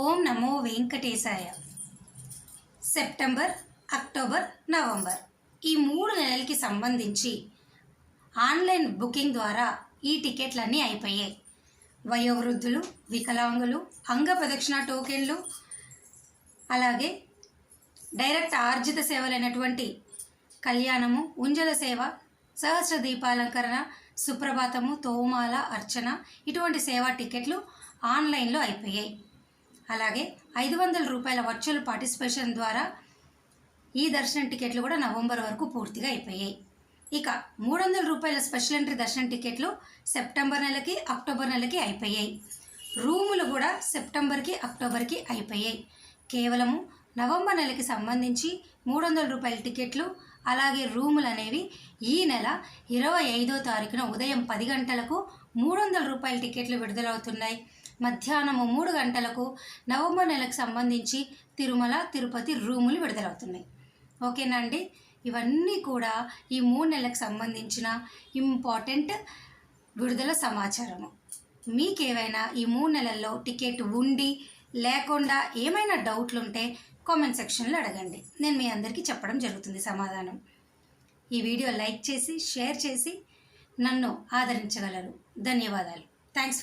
ఓం నమో వెంకటేశాయ. September, October, November ఈ 3 నెలలకి సంబంధించి ఆన్లైన్ బుకింగ్ ద్వారా ఈ టికెట్లన్నీ అయిపోయాయి. వయోవృద్ధులు, వికలాంగులు, అంగ ప్రదక్షిణ టోకెన్లు, అలాగే డైరెక్ట్ ఆర్జిత సేవలైనటువంటి కళ్యాణము, ఉంజల సేవ, సహస్ర దీపాలంకరణ, సుప్రభాతము, తోమాల, అర్చన ఇటువంటి సేవా టికెట్లు ఆన్లైన్లో అయిపోయాయి. అలాగే 500 రూపాయల వర్చువల్ పార్టిసిపేషన్ ద్వారా ఈ దర్శనం టికెట్లు కూడా నవంబర్ వరకు పూర్తిగా అయిపోయాయి. ఇక 300 రూపాయల స్పెషల్ ఎంట్రీ దర్శనం టికెట్లు సెప్టెంబర్ నెలకి, అక్టోబర్ నెలకి అయిపోయాయి. రూములు కూడా సెప్టెంబర్కి, అక్టోబర్కి అయిపోయాయి. కేవలము నవంబర్ నెలకి సంబంధించి 300 రూపాయల టికెట్లు అలాగే రూములు అనేవి ఈ నెల 25వ తారీఖున ఉదయం 10 గంటలకు 300 రూపాయల టికెట్లు విడుదలవుతున్నాయి. మధ్యాహ్నము 3 గంటలకు నవంబర్ నెలకు సంబంధించి తిరుమల, తిరుపతి రూములు విడుదలవుతున్నాయి. ఓకేనా అండి? ఇవన్నీ కూడా ఈ 3 నెలలకు సంబంధించిన ఇంపార్టెంట్ విడుదల సమాచారము. మీకేమైనా ఈ 3 నెలల్లో టికెట్ ఉండి లేకుండా ఏమైనా డౌట్లు ఉంటే కామెంట్ సెక్షన్లో అడగండి. నేను మీ అందరికీ చెప్పడం జరుగుతుంది సమాధానం. ఈ వీడియో లైక్ చేసి షేర్ చేసి నన్ను ఆదరించగలరు. ధన్యవాదాలు. థ్యాంక్స్.